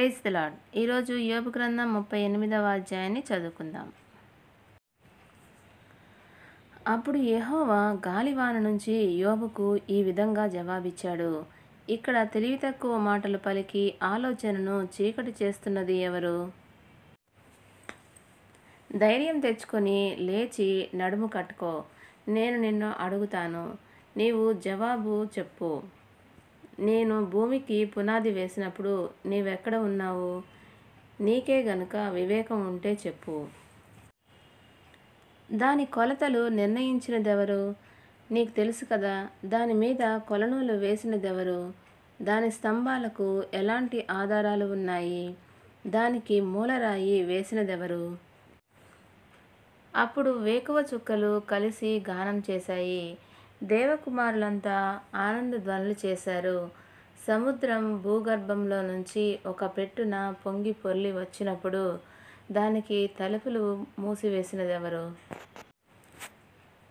Praise the lord. ఈరోజు యోబు గ్రంథం 38వ అధ్యాయాన్ని చదువుకుందాం. అప్పుడు యెహోవా గాలివాన నుంచి యోబుకు ఈ విధంగా జవాబిచ్చాడు. ఇక్కడ తెలివి తక్కువ మాటలు పలికి ఆలోచనను చీకటి చేస్తున్నది ఎవరు? ధైర్యం తెచ్చుకొని లేచి నడుము కట్టుకో. నేను నిన్ను అడుగుతాను, నీవు జవాబు చెప్పు. నేను భూమికి పునాది వేసినప్పుడు నీవెక్కడ ఉన్నావు? నీకే గనుక వివేకం ఉంటే చెప్పు. దాని కొలతలు నిర్ణయించినదెవరు? నీకు తెలుసు కదా. దాని మీద కొలనూలు వేసినదెవరు? దాని స్తంభాలకు ఎలాంటి ఆధారాలు ఉన్నాయి? దానికి మూలరాయి వేసినదెవరు? అప్పుడు వేకువ చుక్కలు కలిసి గానం చేశాయి. దేవకుమారులంతా ఆనంద ధ్వనులు చేశారు. సముద్రం భూగర్భంలో నుంచి ఒక పెట్టున పొంగి పొర్లి వచ్చినప్పుడు దానికి తలుపులు మూసివేసినదెవరు?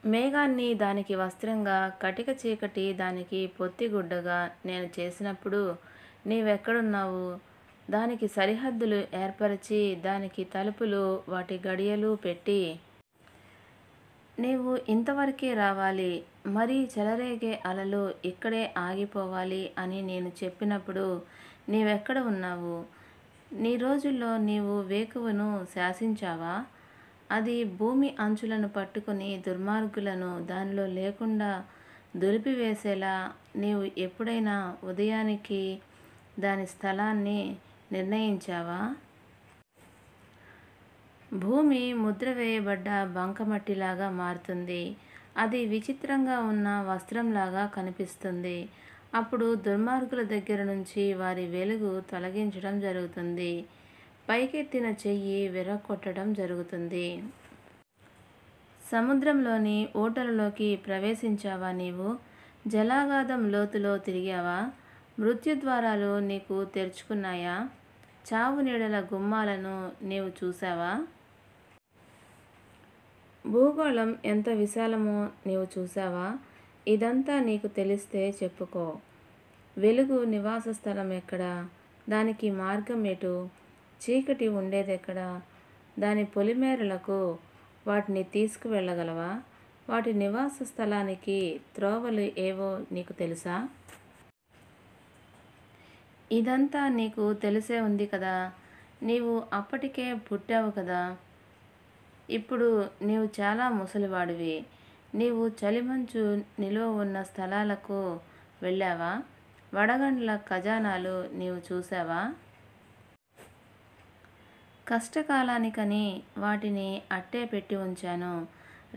మేఘాన్ని దానికి వస్త్రంగా, కటిక చీకటి దానికి పొత్తిగుడ్డగా నేను చేసినప్పుడు నీవెక్కడున్నావు? దానికి సరిహద్దులు ఏర్పరచి దానికి తలుపులు వాటి గడియలు పెట్టి నీవు ఇంతవరకే రావాలి, మరీ చెలరేగే అలలు ఇక్కడే ఆగిపోవాలి అని నేను చెప్పినప్పుడు నీవెక్కడ ఉన్నావు? నీ రోజుల్లో నీవు వేకువను శాసించావా? అది భూమి అంచులను పట్టుకుని దుర్మార్గులను దానిలో లేకుండా దులిపివేసేలా నీవు ఎప్పుడైనా ఉదయానికి దాని స్థలాన్ని నిర్ణయించావా? భూమి ముద్ర వేయబడ్డ బంకమట్టిలాగా మారుతుంది. అది విచిత్రంగా ఉన్న వస్త్రంలాగా కనిపిస్తుంది. అప్పుడు దుర్మార్గుల దగ్గర నుంచి వారి వెలుగు తొలగించడం జరుగుతుంది. పైకెత్తిన చెయ్యి విరగొట్టడం జరుగుతుంది. సముద్రంలోని ఊటలలోకి ప్రవేశించావా నీవు? జలాగాధం లోతులో తిరిగావా? మృత్యుద్వారాలు నీకు తెరుచుకున్నాయా? చావు నీడల గుమ్మాలను నీవు చూసావా? భూగోళం ఎంత విశాలమో నీవు చూసావా? ఇదంతా నీకు తెలిస్తే చెప్పుకో. వెలుగు నివాస స్థలం ఎక్కడా? దానికి మార్గం ఎటు? చీకటి ఉండేదెక్కడా? దాని పొలిమేరలకు వాటిని తీసుకువెళ్ళగలవా? వాటి నివాస స్థలానికి త్రోవలు ఏవో నీకు తెలుసా? ఇదంతా నీకు తెలిసే ఉంది కదా. నీవు అప్పటికే పుట్టావు కదా. ఇప్పుడు నీవు చాలా ముసలివాడివి. నీవు చలిమంచు నిలువ ఉన్న స్థలాలకు వెళ్ళావా? వడగండ్ల ఖజానాలు నీవు చూసావా? కష్టకాలానికని వాటిని అట్టే పెట్టి ఉంచాను.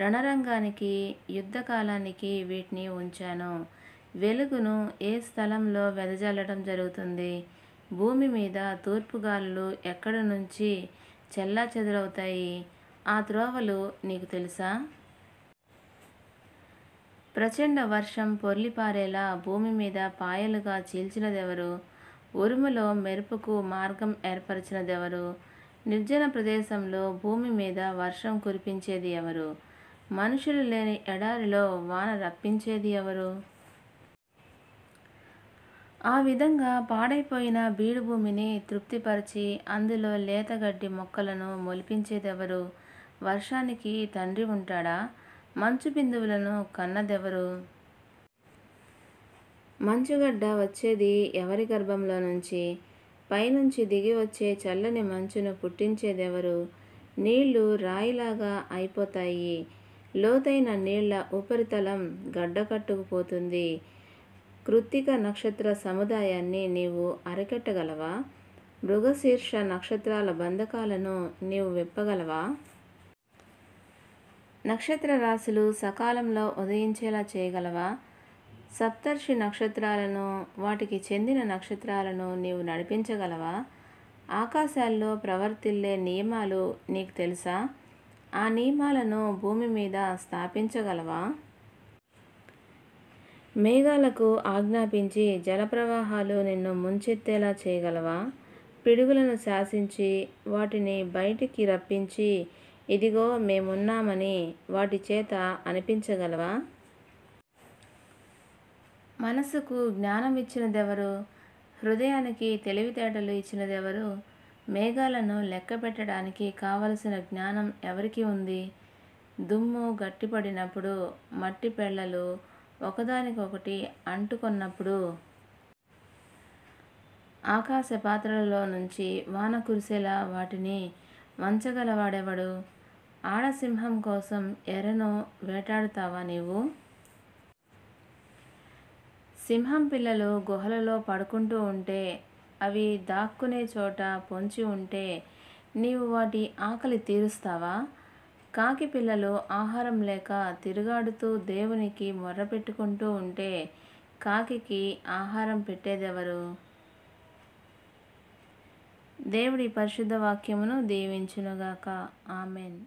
రణరంగానికి, యుద్ధకాలానికి వీటిని ఉంచాను. వెలుగును ఏ స్థలంలో వెదజల్లడం జరుగుతుంది? భూమి మీద తూర్పుగాలులు ఎక్కడి నుంచి చెల్లాచెదరవుతాయి? ఆ త్రోవలు నీకు తెలుసా? ప్రచండ వర్షం పొర్లిపారేలా భూమి మీద పాయలుగా చీల్చినదెవరు? ఉరుములో మెరుపుకు మార్గం ఏర్పరిచినదెవరు? నిర్జన ప్రదేశంలో భూమి మీద వర్షం కురిపించేది ఎవరు? మనుషులు లేని ఎడారిలో వాన రప్పించేది ఎవరు? ఆ విధంగా పాడైపోయిన బీడు భూమిని తృప్తిపరిచి అందులో లేతగడ్డి మొక్కలను మొలిపించేదెవరు? వర్షానికి తండ్రి ఉంటాడా? మంచు బిందువులను కన్నదెవరు? మంచుగడ్డ వచ్చేది ఎవరి గర్భంలో నుంచి? పైనుంచి దిగి వచ్చే చల్లని మంచును పుట్టించేదెవరు? నీళ్లు రాయిలాగా అయిపోతాయి. లోతైన నీళ్ల ఉపరితలం గడ్డకట్టుకుపోతుంది. కృత్తిక నక్షత్ర సముదాయాన్ని నీవు అరికట్టగలవా? మృగశీర్ష నక్షత్రాల బంధకాలను నీవు విప్పగలవా? నక్షత్ర రాశులు సకాలంలో ఉదయించేలా చేయగలవా? సప్తర్షి నక్షత్రాలను, వాటికి చెందిన నక్షత్రాలను నీవు నడిపించగలవా? ఆకాశాల్లో ప్రవర్తిల్లే నియమాలు నీకు తెలుసా? ఆ నియమాలను భూమి మీద స్థాపించగలవా? మేఘాలకు ఆజ్ఞాపించి జలప్రవాహాలు నిన్ను ముంచెత్తేలా చేయగలవా? పిడుగులను శాసించి వాటిని బయటికి రప్పించి ఇదిగో మేమున్నామని వాటి చేత అనిపించగలవా? మనసుకు జ్ఞానం ఇచ్చినదెవరు? హృదయానికి తెలివితేటలు ఇచ్చినదెవరు? మేఘాలను లెక్క పెట్టడానికి కావలసిన జ్ఞానం ఎవరికి ఉంది? దుమ్ము గట్టిపడినప్పుడు, మట్టి పెళ్ళలు ఒకదానికొకటి అంటుకొన్నప్పుడు, ఆకాశ పాత్రలలో నుంచి వాన కురిసేలా వాటిని వంచగలవాడెవడు? ఆడసింహం కోసం ఎరను వేటాడుతావా నీవు? సింహం పిల్లలు గుహలలో పడుకుంటూ ఉంటే, అవి దాక్కునే చోట పొంచి ఉంటే నీవు వాటి ఆకలి తీరుస్తావా? కాకి పిల్లలు ఆహారం లేక తిరుగాడుతూ దేవునికి మొర్రపెట్టుకుంటూ ఉంటే కాకికి ఆహారం పెట్టేదెవరు? దేవుడి పరిశుద్ధ వాక్యమును దీవించునుగాక. ఆమెన్.